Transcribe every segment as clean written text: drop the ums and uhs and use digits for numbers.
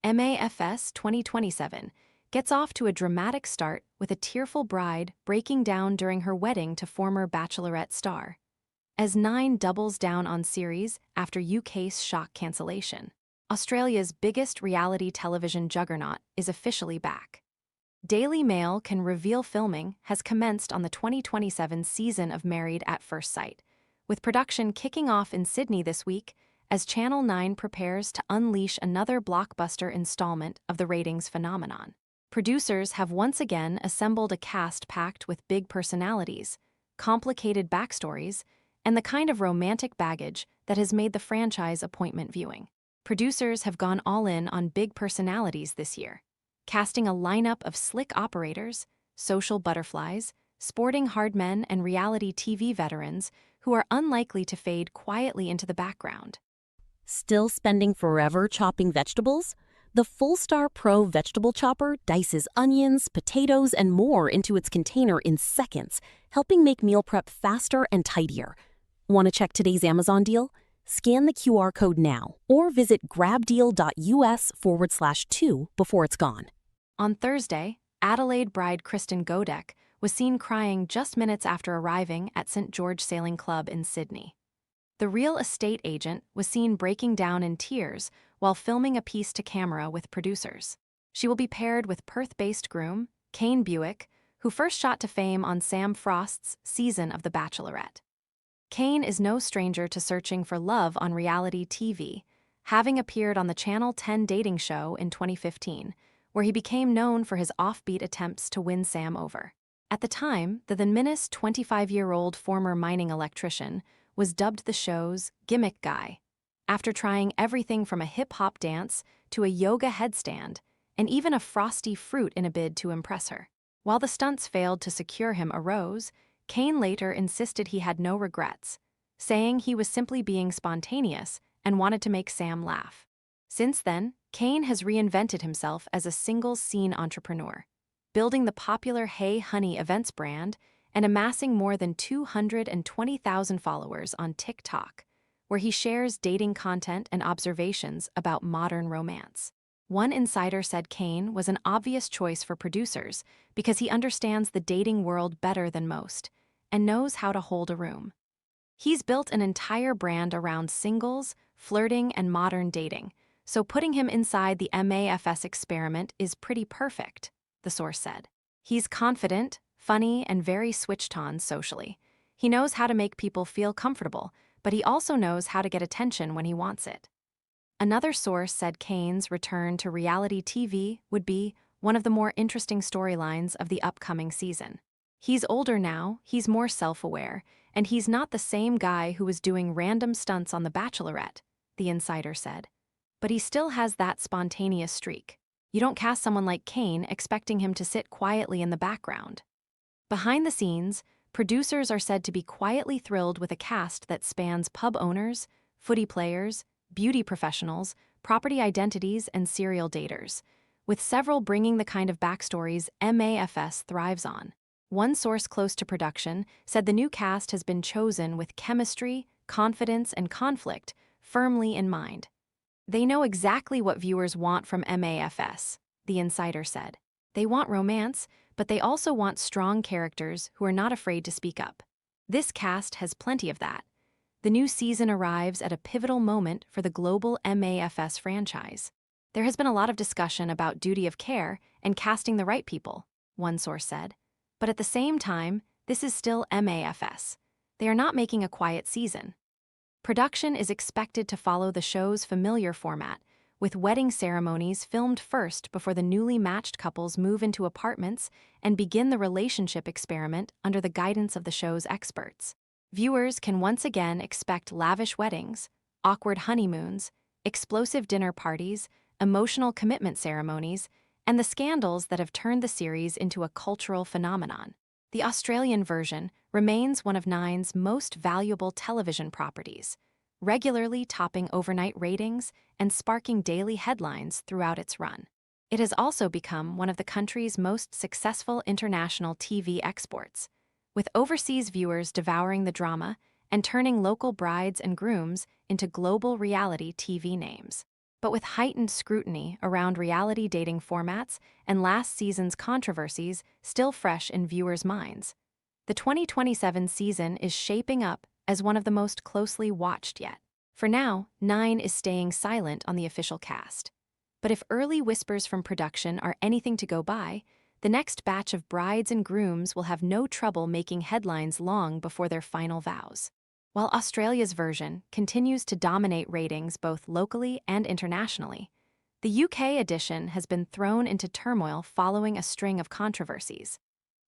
MAFS 2027 gets off to a dramatic start with a tearful bride breaking down during her wedding to former Bachelorette star, as Nine doubles down on series after UK's shock cancellation. Australia's biggest reality television juggernaut is officially back. Daily Mail can reveal filming has commenced on the 2027 season of Married at First Sight, with production kicking off in Sydney this week as Channel 9 prepares to unleash another blockbuster installment of the ratings phenomenon. Producers have once again assembled a cast packed with big personalities, complicated backstories, and the kind of romantic baggage that has made the franchise appointment viewing. Producers have gone all in on big personalities this year, casting a lineup of slick operators, social butterflies, sporting hard men, and reality TV veterans who are unlikely to fade quietly into the background. Still spending forever chopping vegetables? The Full-Star Pro vegetable chopper dices onions, potatoes, and more into its container in seconds, helping make meal prep faster and tidier. Want to check today's Amazon deal? Scan the QR code now or visit grabdeal.us/2 before it's gone. On Thursday, Adelaide bride Kristen Godek was seen crying just minutes after arriving at St. George Sailing Club in Sydney. The real estate agent was seen breaking down in tears while filming a piece to camera with producers. She will be paired with Perth-based groom Kane Buick, who first shot to fame on Sam Frost's season of The Bachelorette. Kane is no stranger to searching for love on reality TV, having appeared on the Channel 10 dating show in 2015, where he became known for his offbeat attempts to win Sam over. At the time, the then 25-year-old former mining electrician was dubbed the show's gimmick guy, after trying everything from a hip-hop dance to a yoga headstand and even a frosty fruit in a bid to impress her. While the stunts failed to secure him a rose, Kane later insisted he had no regrets, saying he was simply being spontaneous and wanted to make Sam laugh. Since then, Kane has reinvented himself as a single-scene entrepreneur, building the popular Hey Honey events brand and amassing more than 220,000 followers on TikTok, where he shares dating content and observations about modern romance. One insider said Kane was an obvious choice for producers because he understands the dating world better than most and knows how to hold a room. He's built an entire brand around singles, flirting, and modern dating, so putting him inside the MAFS experiment is pretty perfect, the source said. He's confident, funny, and very switched on socially. He knows how to make people feel comfortable, but he also knows how to get attention when he wants it. Another source said Kane's return to reality TV would be one of the more interesting storylines of the upcoming season. He's older now, he's more self-aware, and he's not the same guy who was doing random stunts on The Bachelorette, the insider said. But he still has that spontaneous streak. You don't cast someone like Kane expecting him to sit quietly in the background. Behind the scenes, producers are said to be quietly thrilled with a cast that spans pub owners, footy players, beauty professionals, property identities, and serial daters, with several bringing the kind of backstories MAFS thrives on. One source close to production said the new cast has been chosen with chemistry, confidence, and conflict firmly in mind. They know exactly what viewers want from MAFS, the insider said. They want romance, but they also want strong characters who are not afraid to speak up. This cast has plenty of that. The new season arrives at a pivotal moment for the global MAFS franchise. There has been a lot of discussion about duty of care and casting the right people, one source said. But at the same time, this is still MAFS. They are not making a quiet season. Production is expected to follow the show's familiar format, with wedding ceremonies filmed first before the newly matched couples move into apartments and begin the relationship experiment under the guidance of the show's experts. Viewers can once again expect lavish weddings, awkward honeymoons, explosive dinner parties, emotional commitment ceremonies, and the scandals that have turned the series into a cultural phenomenon. The Australian version remains one of Nine's most valuable television properties, regularly topping overnight ratings and sparking daily headlines throughout its run. It has also become one of the country's most successful international TV exports, with overseas viewers devouring the drama and turning local brides and grooms into global reality TV names. but with heightened scrutiny around reality dating formats and last season's controversies still fresh in viewers' minds. The 2027 season is shaping up as one of the most closely watched yet. For now, 9 is staying silent on the official cast. But if early whispers from production are anything to go by, the next batch of brides and grooms will have no trouble making headlines long before their final vows. While Australia's version continues to dominate ratings both locally and internationally, the UK edition has been thrown into turmoil following a string of controversies.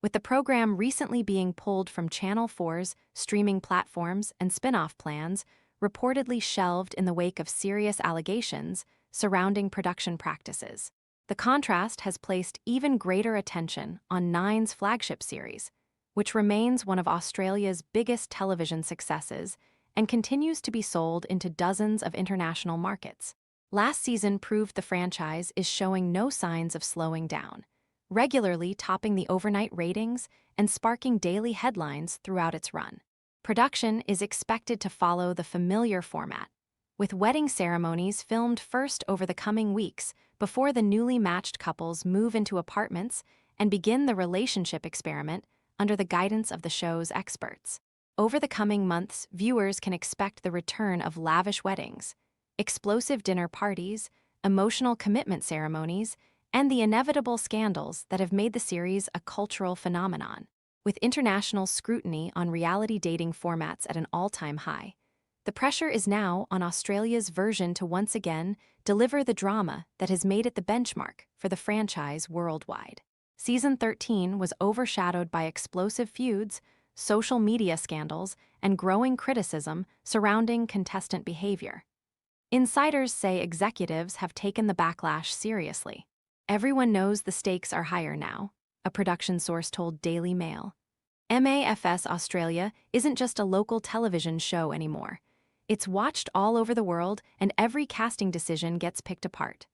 With the program recently being pulled from Channel 4's streaming platforms and spin-off plans reportedly shelved in the wake of serious allegations surrounding production practices. The contrast has placed even greater attention on Nine's flagship series, which remains one of Australia's biggest television successes and continues to be sold into dozens of international markets. Last season proved the franchise is showing no signs of slowing down, regularly topping the overnight ratings and sparking daily headlines throughout its run. Production is expected to follow the familiar format, with wedding ceremonies filmed first over the coming weeks before the newly matched couples move into apartments and begin the relationship experiment under the guidance of the show's experts. Over the coming months, viewers can expect the return of lavish weddings, explosive dinner parties, emotional commitment ceremonies, and the inevitable scandals that have made the series a cultural phenomenon. With international scrutiny on reality dating formats at an all-time high, the pressure is now on Australia's version to once again deliver the drama that has made it the benchmark for the franchise worldwide. Season 13 was overshadowed by explosive feuds, social media scandals, and growing criticism surrounding contestant behavior. Insiders say executives have taken the backlash seriously. Everyone knows the stakes are higher now, a production source told Daily Mail. MAFS Australia isn't just a local television show anymore. It's watched all over the world, and every casting decision gets picked apart.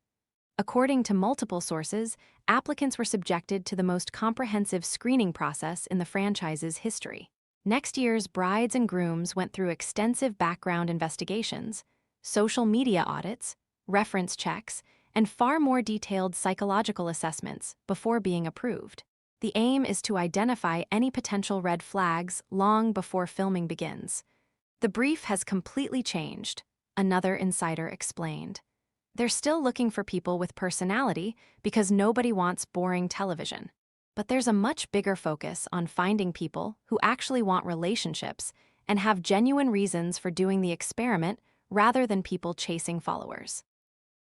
According to multiple sources, applicants were subjected to the most comprehensive screening process in the franchise's history. Next year's brides and grooms went through extensive background investigations, social media audits, reference checks, and far more detailed psychological assessments before being approved. The aim is to identify any potential red flags long before filming begins. The brief has completely changed, another insider explained. They're still looking for people with personality because nobody wants boring television. But there's a much bigger focus on finding people who actually want relationships and have genuine reasons for doing the experiment rather than people chasing followers.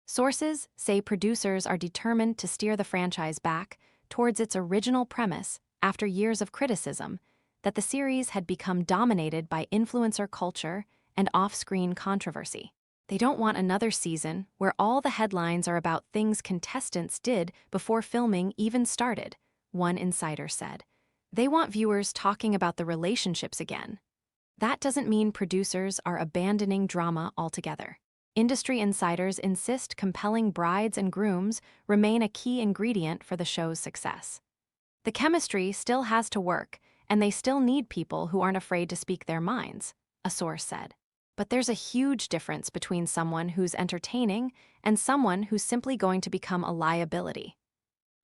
Sources say producers are determined to steer the franchise back towards its original premise after years of criticism that the series had become dominated by influencer culture and off-screen controversy. They don't want another season where all the headlines are about things contestants did before filming even started, one insider said. They want viewers talking about the relationships again. That doesn't mean producers are abandoning drama altogether. Industry insiders insist compelling brides and grooms remain a key ingredient for the show's success. The chemistry still has to work, and they still need people who aren't afraid to speak their minds, a source said. But there's a huge difference between someone who's entertaining and someone who's simply going to become a liability.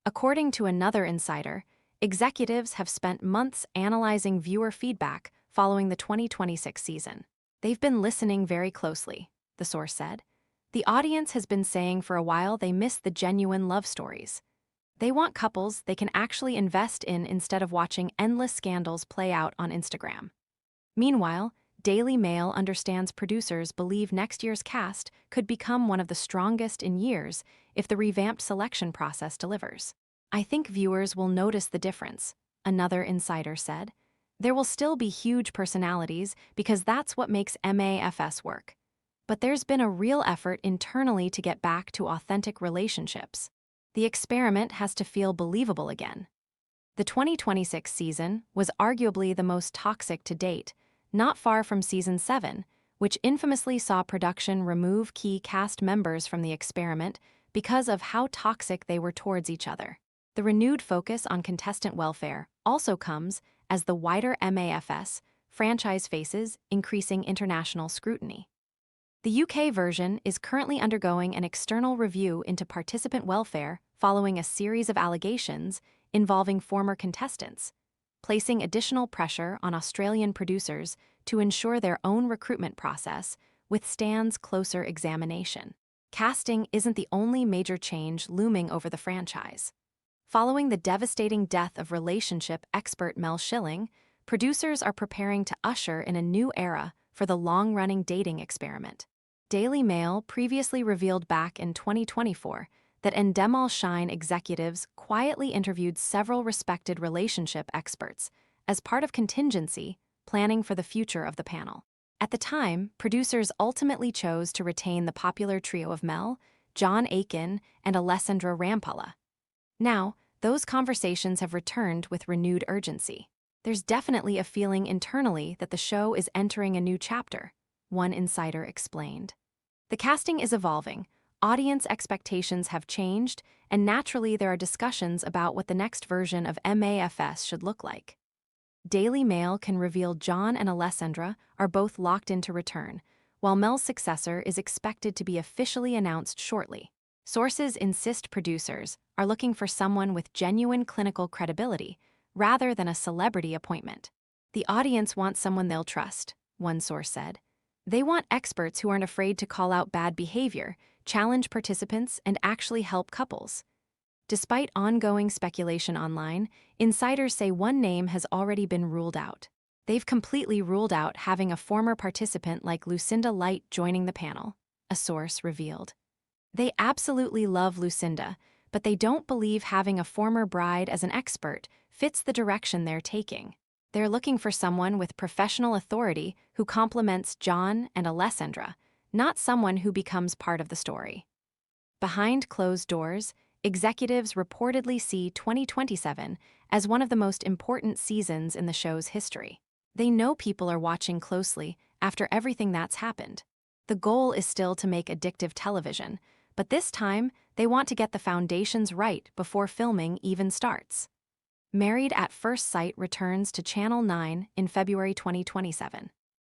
According to another insider, executives have spent months analyzing viewer feedback following the 2026 season. They've been listening very closely, the source said. The audience has been saying for a while they miss the genuine love stories. They want couples they can actually invest in instead of watching endless scandals play out on Instagram. Meanwhile, Daily Mail understands producers believe next year's cast could become one of the strongest in years if the revamped selection process delivers. I think viewers will notice the difference, another insider said. There will still be huge personalities because that's what makes MAFS work. But there's been a real effort internally to get back to authentic relationships. The experiment has to feel believable again. The 2026 season was arguably the most toxic to date, not far from Season 7, which infamously saw production remove key cast members from the experiment because of how toxic they were towards each other. The renewed focus on contestant welfare also comes as the wider MAFS franchise faces increasing international scrutiny. The UK version is currently undergoing an external review into participant welfare following a series of allegations involving former contestants, placing additional pressure on Australian producers to ensure their own recruitment process withstands closer examination. Casting isn't the only major change looming over the franchise. Following the devastating death of relationship expert Mel Schilling, producers are preparing to usher in a new era for the long-running dating experiment. Daily Mail previously revealed back in 2024 that Endemol Shine executives quietly interviewed several respected relationship experts as part of contingency planning for the future of the panel. At the time, producers ultimately chose to retain the popular trio of Mel, John Aiken, and Alessandra Rampala. Now, those conversations have returned with renewed urgency. There's definitely a feeling internally that the show is entering a new chapter, one insider explained. The casting is evolving, audience expectations have changed, and naturally there are discussions about what the next version of MAFS should look like. Daily Mail can reveal John and Alessandra are both locked in to return, while Mel's successor is expected to be officially announced shortly. Sources insist producers are looking for someone with genuine clinical credibility, rather than a celebrity appointment. The audience wants someone they'll trust, one source said. They want experts who aren't afraid to call out bad behavior, challenge participants, and actually help couples. Despite ongoing speculation online, insiders say one name has already been ruled out. They've completely ruled out having a former participant like Lucinda Light joining the panel, a source revealed. They absolutely love Lucinda, but they don't believe having a former bride as an expert fits the direction they're taking. They're looking for someone with professional authority who complements John and Alessandra, not someone who becomes part of the story. Behind closed doors, executives reportedly see 2027 as one of the most important seasons in the show's history. They know people are watching closely after everything that's happened. The goal is still to make addictive television, but this time they want to get the foundations right before filming even starts. Married at First Sight returns to Channel 9 in February 2027.